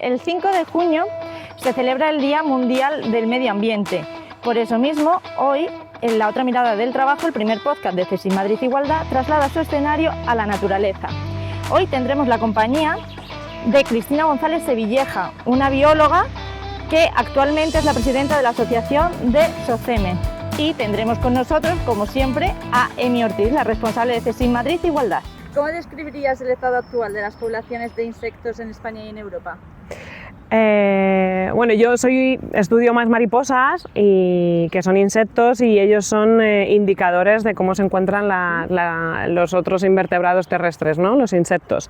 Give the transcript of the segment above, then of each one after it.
El 5 de junio se celebra el Día Mundial del Medio Ambiente. Por eso mismo, hoy, en La Otra Mirada del Trabajo, el primer podcast de CSIC Madrid Igualdad traslada su escenario a la naturaleza. Hoy tendremos la compañía de Cristina González Sevilleja, una bióloga que actualmente es la presidenta de la asociación de SOCEME. Y tendremos con nosotros, como siempre, a Emi Ortiz, la responsable de CSIC Madrid Igualdad. ¿Cómo describirías el estado actual de las poblaciones de insectos en España y en Europa? Bueno, yo estudio más mariposas, y que son insectos, y ellos son indicadores de cómo se encuentran los otros invertebrados terrestres, ¿no? Los insectos.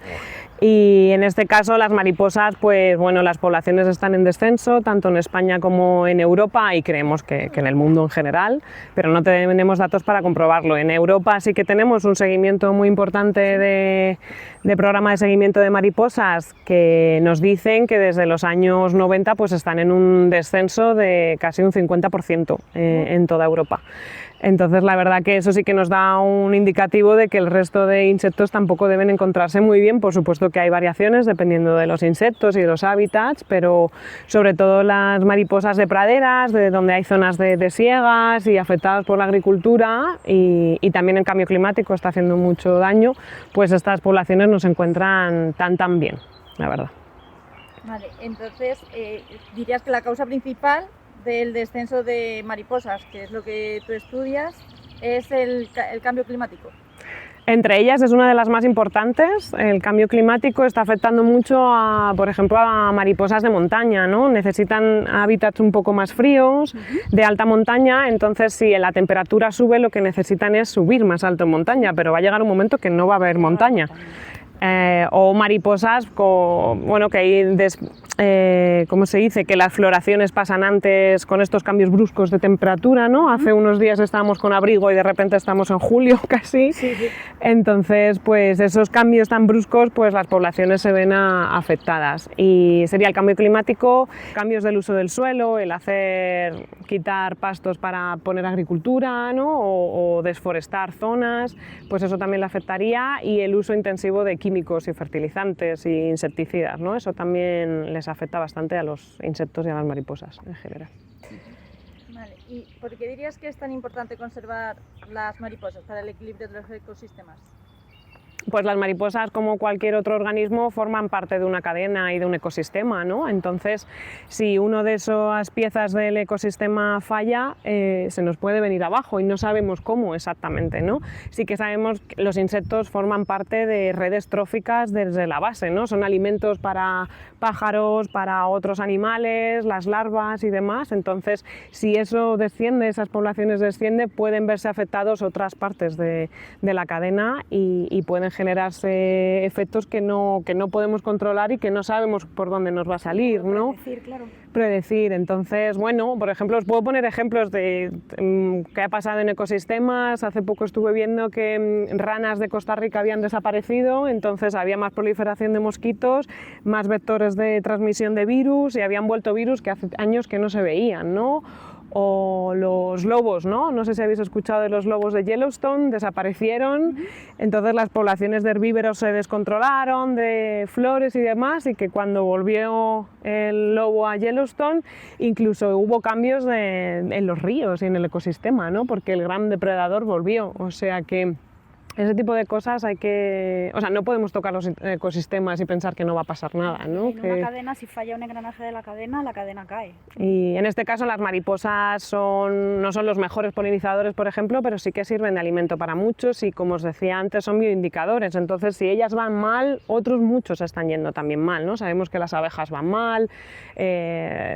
Y en este caso las mariposas, pues bueno, las poblaciones están en descenso, tanto en España como en Europa, y creemos que en el mundo en general, pero no tenemos datos para comprobarlo. En Europa sí que tenemos un seguimiento muy importante de programa de seguimiento de mariposas, que nos dicen que desde los años 90 pues están en un descenso de casi un 50% en toda Europa. Entonces la verdad que eso sí que nos da un indicativo de que el resto de insectos tampoco deben encontrarse muy bien. Por supuesto que hay variaciones dependiendo de los insectos y de los hábitats, pero sobre todo las mariposas de praderas, de donde hay zonas de siegas y afectadas por la agricultura, y también el cambio climático está haciendo mucho daño, pues estas poblaciones no se encuentran tan bien, la verdad. Vale, entonces dirías que la causa principal del descenso de mariposas, que es lo que tú estudias, es el cambio climático. Entre ellas es una de las más importantes. El cambio climático está afectando mucho por ejemplo, a mariposas de montaña, ¿no? Necesitan hábitats un poco más fríos, de alta montaña. Entonces, si la temperatura sube, lo que necesitan es subir más alto en montaña, pero va a llegar un momento que no va a haber montaña. O mariposas que hay ¿cómo se dice? Que las floraciones pasan antes con estos cambios bruscos de temperatura, ¿no? Hace unos días estábamos con abrigo y de repente estamos en julio casi. Sí. Entonces, pues esos cambios tan bruscos, pues las poblaciones se ven afectadas. Y sería el cambio climático, cambios del uso del suelo, el quitar pastos para poner agricultura, ¿no? O desforestar zonas, pues eso también le afectaría, y el uso intensivo de químicos y fertilizantes y insecticidas, ¿no? Eso también les afecta bastante a los insectos y a las mariposas en general. Vale. ¿Y por qué dirías que es tan importante conservar las mariposas para el equilibrio de los ecosistemas? Pues las mariposas, como cualquier otro organismo, forman parte de una cadena y de un ecosistema, ¿no? Entonces, si una de esas piezas del ecosistema falla, se nos puede venir abajo, y no sabemos cómo exactamente, ¿no? Sí que sabemos que los insectos forman parte de redes tróficas desde la base, ¿no? Son alimentos para pájaros, para otros animales, las larvas y demás. Entonces, si eso desciende, esas poblaciones descienden, pueden verse afectados otras partes de la cadena, y pueden generarse efectos que no podemos controlar y que no sabemos por dónde nos va a salir, ¿no? Predecir. Entonces, bueno, por ejemplo, os puedo poner ejemplos de qué ha pasado en ecosistemas. Hace poco estuve viendo que ranas de Costa Rica habían desaparecido, entonces había más proliferación de mosquitos, más vectores de transmisión de virus, y habían vuelto virus que hace años que no se veían, ¿no? O los lobos, ¿no? No sé si habéis escuchado de los lobos de Yellowstone, desaparecieron. Entonces las poblaciones de herbívoros se descontrolaron, de flores y demás, y que cuando volvió el lobo a Yellowstone, incluso hubo cambios en los ríos y en el ecosistema, ¿no? Porque el gran depredador volvió. O sea que ese tipo de cosas no podemos tocar los ecosistemas y pensar que no va a pasar nada, ¿no? En una cadena, si falla un engranaje de la cadena cae. Y en este caso las mariposas no son los mejores polinizadores, por ejemplo, pero sí que sirven de alimento para muchos, y como os decía antes, son bioindicadores. Entonces, si ellas van mal, otros muchos están yendo también mal, ¿no? Sabemos que las abejas van mal,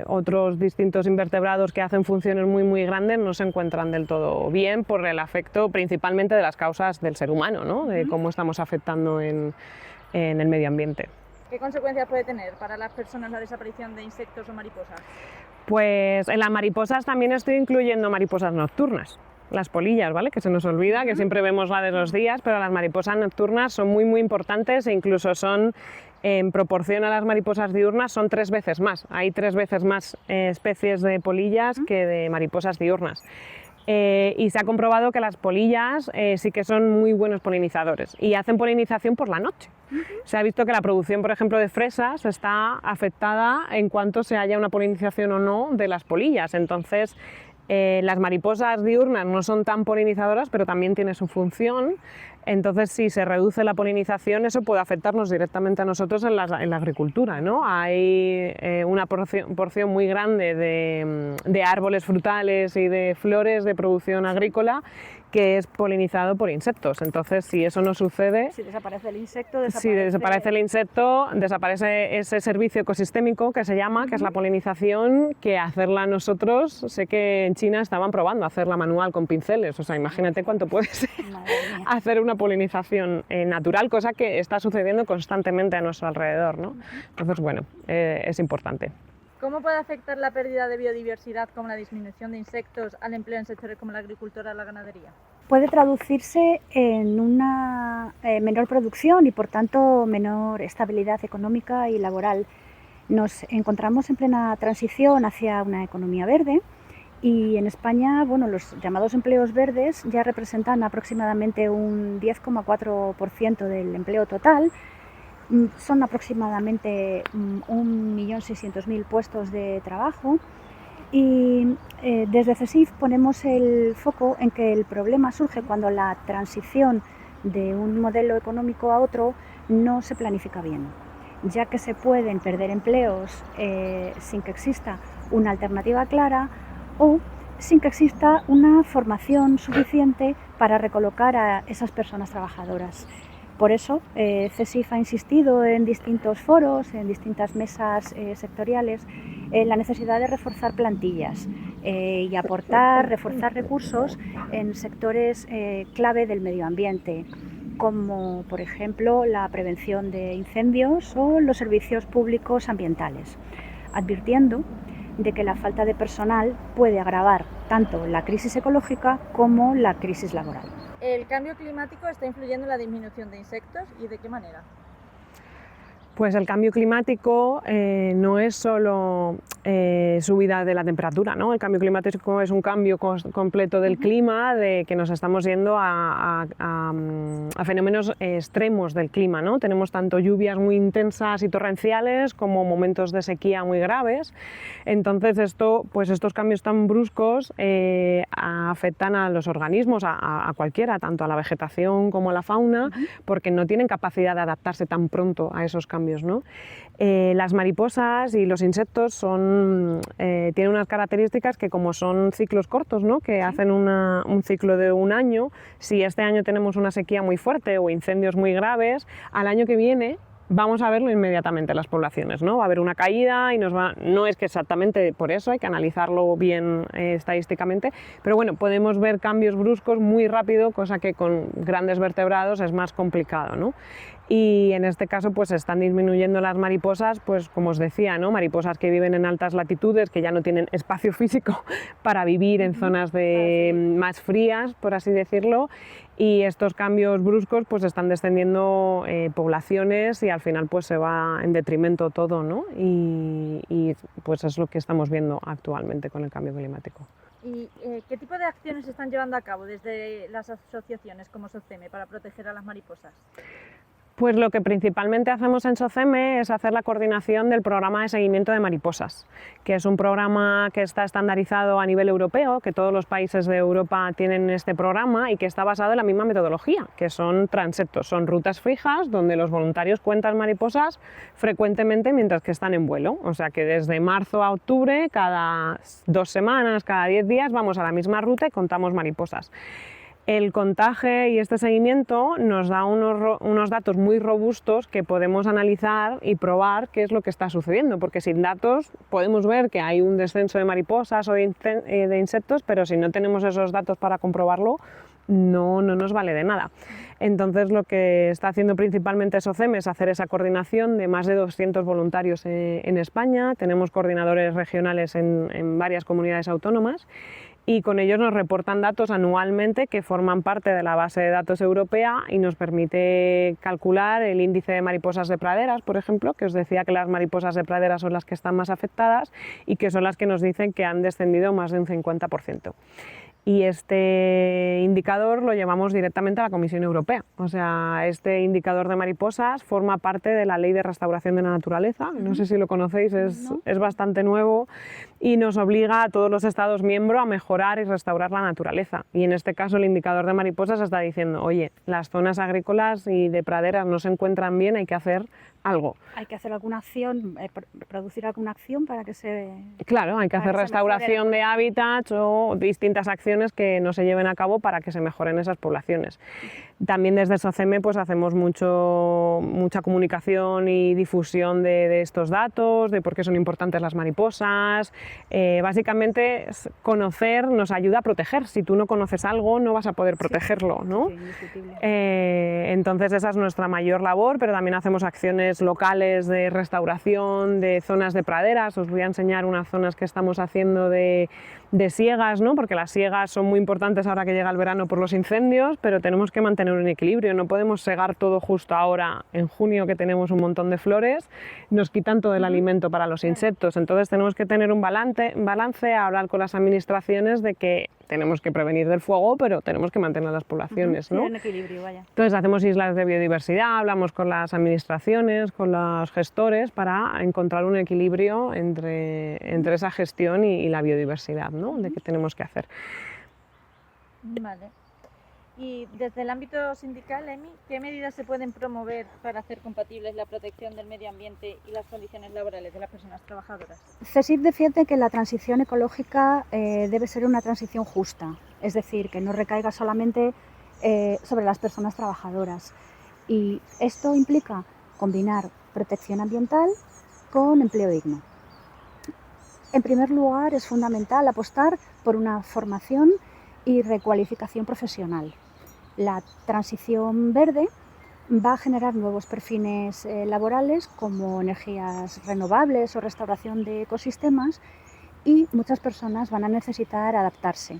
otros distintos invertebrados que hacen funciones muy grandes no se encuentran del todo bien, por el afecto principalmente de las causas del ser humano, ¿no? De cómo estamos afectando en el medio ambiente. ¿Qué consecuencias puede tener para las personas la desaparición de insectos o mariposas? Pues en las mariposas también estoy incluyendo mariposas nocturnas. Las polillas, ¿vale? Que se nos olvida, que siempre vemos la de los días, pero las mariposas nocturnas son muy importantes, e incluso son, en proporción a las mariposas diurnas, son 3 veces más. Hay 3 veces más especies de polillas que de mariposas diurnas. Y se ha comprobado que las polillas sí que son muy buenos polinizadores y hacen polinización por la noche. Se ha visto que la producción, por ejemplo, de fresas está afectada en cuanto se haya una polinización o no de las polillas. Entonces, las mariposas diurnas no son tan polinizadoras, pero también tiene su función. Entonces, si se reduce la polinización, eso puede afectarnos directamente a nosotros en la agricultura, ¿no? Hay una porción muy grande de árboles frutales y de flores de producción agrícola que es polinizado por insectos. Entonces, si eso no sucede... Si desaparece el insecto, desaparece ese servicio ecosistémico que se llama, que es la polinización, que hacerla nosotros, sé que en China estaban probando hacerla manual con pinceles, o sea, imagínate cuánto puede ser hacer una polinización natural, cosa que está sucediendo constantemente a nuestro alrededor, ¿no? Entonces, bueno, es importante. ¿Cómo puede afectar la pérdida de biodiversidad como la disminución de insectos al empleo en sectores como la agricultura o la ganadería? Puede traducirse en una menor producción y por tanto menor estabilidad económica y laboral. Nos encontramos en plena transición hacia una economía verde y en España, bueno, los llamados empleos verdes ya representan aproximadamente un 10,4% del empleo total. Son aproximadamente 1.600.000 puestos de trabajo y desde CSIF ponemos el foco en que el problema surge cuando la transición de un modelo económico a otro no se planifica bien, ya que se pueden perder empleos sin que exista una alternativa clara o sin que exista una formación suficiente para recolocar a esas personas trabajadoras. Por eso, CSIF ha insistido en distintos foros, en distintas mesas sectoriales, en la necesidad de reforzar plantillas y reforzar recursos en sectores clave del medio ambiente, como por ejemplo la prevención de incendios o los servicios públicos ambientales, advirtiendo de que la falta de personal puede agravar tanto la crisis ecológica como la crisis laboral. ¿El cambio climático está influyendo en la disminución de insectos y de qué manera? Pues el cambio climático no es solo subida de la temperatura, ¿no? El cambio climático es un cambio completo del clima, de que nos estamos yendo a fenómenos extremos del clima, ¿no? Tenemos tanto lluvias muy intensas y torrenciales como momentos de sequía muy graves. Entonces estos cambios tan bruscos afectan a los organismos, a cualquiera, tanto a la vegetación como a la fauna, porque no tienen capacidad de adaptarse tan pronto a esos cambios, ¿no? Las mariposas y los insectos tienen unas características que, como son ciclos cortos, ¿no? Que hacen un ciclo de un año, si este año tenemos una sequía muy fuerte o incendios muy graves, al año que viene vamos a verlo inmediatamente en las poblaciones, ¿no? Va a haber una caída y no es que exactamente por eso, hay que analizarlo bien estadísticamente, pero bueno, podemos ver cambios bruscos muy rápido, cosa que con grandes vertebrados es más complicado, ¿no? Y en este caso pues están disminuyendo las mariposas, pues como os decía, ¿no? Mariposas que viven en altas latitudes, que ya no tienen espacio físico para vivir en zonas más frías, por así decirlo, y estos cambios bruscos pues están descendiendo poblaciones y al final pues se va en detrimento todo, ¿no? Y pues es lo que estamos viendo actualmente con el cambio climático. ¿Y qué tipo de acciones se están llevando a cabo desde las asociaciones como SOCEME para proteger a las mariposas? Pues lo que principalmente hacemos en SOCEME es hacer la coordinación del programa de seguimiento de mariposas, que es un programa que está estandarizado a nivel europeo, que todos los países de Europa tienen este programa y que está basado en la misma metodología, que son transectos, son rutas fijas donde los voluntarios cuentan mariposas frecuentemente mientras que están en vuelo, o sea que desde marzo a octubre, cada 2 semanas, cada 10 días vamos a la misma ruta y contamos mariposas. El contaje y este seguimiento nos da unos datos muy robustos que podemos analizar y probar qué es lo que está sucediendo, porque sin datos podemos ver que hay un descenso de mariposas o de insectos, pero si no tenemos esos datos para comprobarlo, no nos vale de nada. Entonces lo que está haciendo principalmente SOCEME es hacer esa coordinación de más de 200 voluntarios en España, tenemos coordinadores regionales en varias comunidades autónomas, y con ellos nos reportan datos anualmente que forman parte de la base de datos europea y nos permite calcular el índice de mariposas de praderas, por ejemplo, que os decía que las mariposas de praderas son las que están más afectadas y que son las que nos dicen que han descendido más de un 50%. y este indicador lo llevamos directamente a la Comisión Europea. O sea, este indicador de mariposas forma parte de la Ley de Restauración de la Naturaleza. No sé si lo conocéis, es bastante nuevo y nos obliga a todos los Estados miembros a mejorar y restaurar la naturaleza. Y en este caso el indicador de mariposas está diciendo, oye, las zonas agrícolas y de praderas no se encuentran bien, hay que hacer algo. Hay que hacer alguna acción, producir alguna acción para que se... Claro, hay que hacer restauración de hábitats o distintas acciones que no se lleven a cabo para que se mejoren esas poblaciones. También desde SOCEME pues hacemos mucha comunicación y difusión de estos datos, de por qué son importantes las mariposas. Básicamente conocer nos ayuda a proteger. Si tú no conoces algo no vas a poder protegerlo, ¿no? Sí, entonces esa es nuestra mayor labor, pero también hacemos acciones locales de restauración de zonas de praderas. Os voy a enseñar unas zonas que estamos haciendo de siegas, ¿no? Porque las siegas son muy importantes ahora que llega el verano por los incendios, pero tenemos que mantener un equilibrio, no podemos segar todo justo ahora en junio que tenemos un montón de flores, nos quitan todo el alimento para los insectos, entonces tenemos que tener un balance, hablar con las administraciones de que tenemos que prevenir del fuego, pero tenemos que mantener las poblaciones, ¿no? Sí, un equilibrio, vaya. Entonces hacemos islas de biodiversidad, hablamos con las administraciones, con los gestores para encontrar un equilibrio entre esa gestión y la biodiversidad, ¿no? De qué tenemos que hacer. Vale. Y desde el ámbito sindical, Emi, ¿qué medidas se pueden promover para hacer compatibles la protección del medio ambiente y las condiciones laborales de las personas trabajadoras? CESIF defiende que la transición ecológica debe ser una transición justa, es decir, que no recaiga solamente sobre las personas trabajadoras. Y esto implica combinar protección ambiental con empleo digno. En primer lugar, es fundamental apostar por una formación y recualificación profesional. La transición verde va a generar nuevos perfiles laborales como energías renovables o restauración de ecosistemas y muchas personas van a necesitar adaptarse.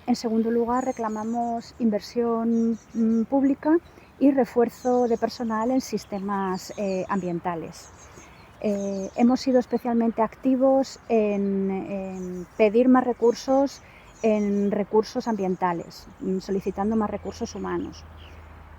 En segundo lugar, reclamamos inversión pública y refuerzo de personal en sistemas ambientales. Hemos sido especialmente activos en pedir más recursos en recursos ambientales, solicitando más recursos humanos.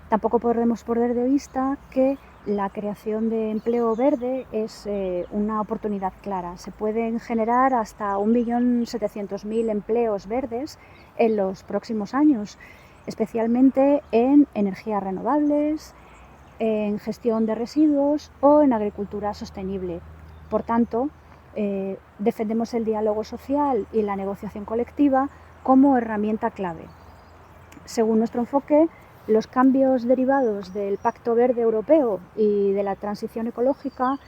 Tampoco podemos perder de vista que la creación de empleo verde es una oportunidad clara. Se pueden generar hasta 1.700.000 empleos verdes en los próximos años, especialmente en energías renovables, en gestión de residuos o en agricultura sostenible. Por tanto, defendemos el diálogo social y la negociación colectiva como herramienta clave. Según nuestro enfoque, los cambios derivados del Pacto Verde Europeo y de la transición ecológica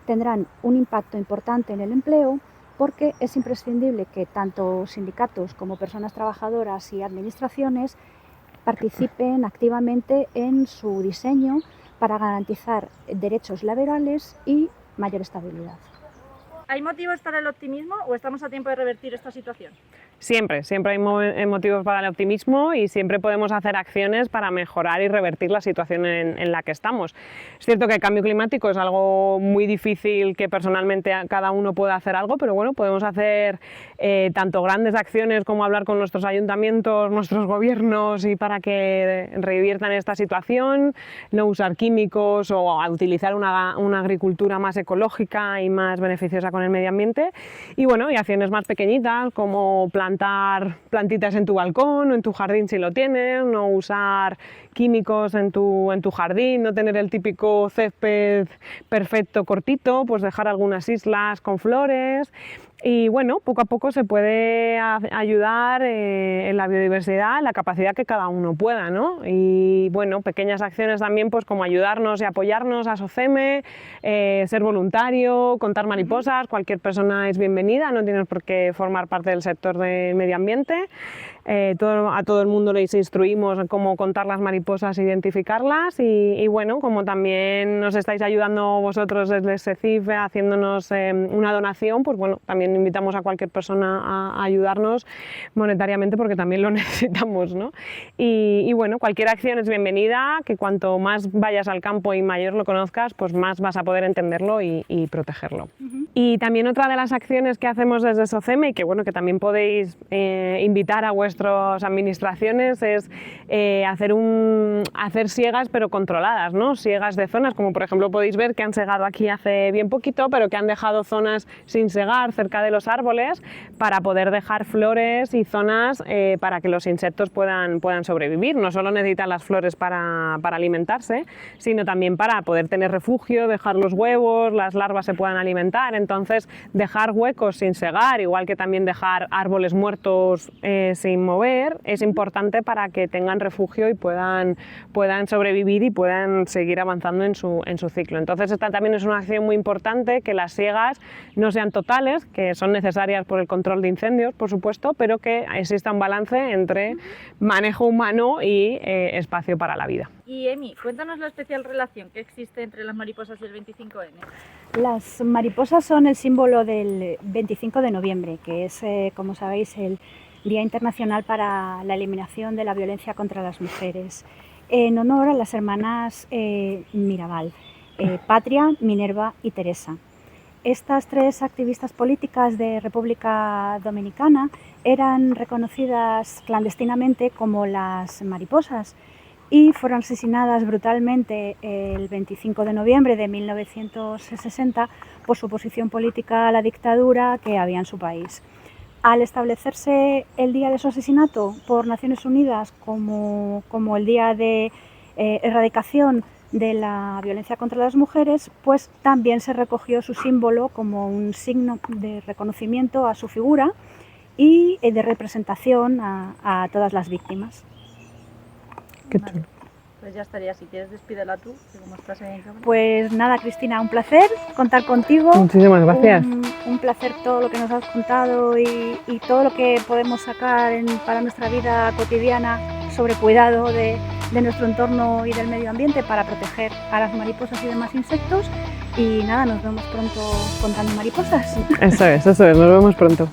tendrán un impacto importante en el empleo porque es imprescindible que tanto sindicatos como personas trabajadoras y administraciones participen activamente en su diseño para garantizar derechos laborales y mayor estabilidad. ¿Hay motivos para el optimismo o estamos a tiempo de revertir esta situación? Siempre hay motivos para el optimismo y siempre podemos hacer acciones para mejorar y revertir la situación en la que estamos. Es cierto que el cambio climático es algo muy difícil que personalmente cada uno pueda hacer algo, pero bueno, podemos hacer tanto grandes acciones como hablar con nuestros ayuntamientos, nuestros gobiernos y para que reviertan esta situación, no usar químicos o utilizar una agricultura más ecológica y más beneficiosa con el medio ambiente y bueno, y acciones más pequeñitas como plantar plantitas en tu balcón o en tu jardín si lo tienes, no usar químicos en tu jardín, no tener el típico césped perfecto cortito, pues dejar algunas islas con flores. Y bueno, poco a poco se puede ayudar en la biodiversidad, en la capacidad que cada uno pueda, ¿no? Y bueno, pequeñas acciones también, pues como ayudarnos y apoyarnos a SOCEME, ser voluntario, contar mariposas, cualquier persona es bienvenida, no tienes por qué formar parte del sector del medio ambiente. A todo el mundo les instruimos cómo contar las mariposas e identificarlas y bueno, como también nos estáis ayudando vosotros desde SECIF haciéndonos una donación, pues bueno, también invitamos a cualquier persona a ayudarnos monetariamente porque también lo necesitamos, ¿no? Y bueno, cualquier acción es bienvenida, que cuanto más vayas al campo y mayor lo conozcas, pues más vas a poder entenderlo y protegerlo. Y Y también otra de las acciones que hacemos desde SOCEME, y que, bueno, que también podéis invitar a vuestras administraciones, es hacer siegas pero controladas, ¿no? Siegas de zonas, como por ejemplo podéis ver que han segado aquí hace bien poquito, pero que han dejado zonas sin segar cerca de los árboles para poder dejar flores y zonas para que los insectos puedan sobrevivir. No solo necesitan las flores para alimentarse, sino también para poder tener refugio, dejar los huevos, las larvas se puedan alimentar. Entonces, dejar huecos sin segar, igual que también dejar árboles muertos sin mover, es importante para que tengan refugio y puedan sobrevivir y puedan seguir avanzando en su ciclo. Entonces, esta también es una acción muy importante, que las siegas no sean totales, que son necesarias por el control de incendios, por supuesto, pero que exista un balance entre manejo humano y espacio para la vida. Y Emi, cuéntanos la especial relación que existe entre las mariposas y el 25N. Las mariposas son el símbolo del 25 de noviembre, que es, como sabéis, el Día Internacional para la Eliminación de la Violencia contra las Mujeres, en honor a las hermanas Mirabal, Patria, Minerva y Teresa. Estas tres activistas políticas de República Dominicana eran reconocidas clandestinamente como las mariposas y fueron asesinadas brutalmente el 25 de noviembre de 1960 por su oposición política a la dictadura que había en su país. Al establecerse el día de su asesinato por Naciones Unidas como el día de erradicación de la violencia contra las mujeres, pues también se recogió su símbolo como un signo de reconocimiento a su figura y de representación a todas las víctimas. Qué chulo. Pues ya estaría, si quieres despídela tú, que como estás ahí en cámara. Pues nada, Cristina, un placer contar contigo. Muchísimas gracias. Un placer todo lo que nos has contado y todo lo que podemos sacar para nuestra vida cotidiana sobre cuidado de nuestro entorno y del medio ambiente para proteger a las mariposas y demás insectos. Y nada, nos vemos pronto contando mariposas. Eso es, nos vemos pronto.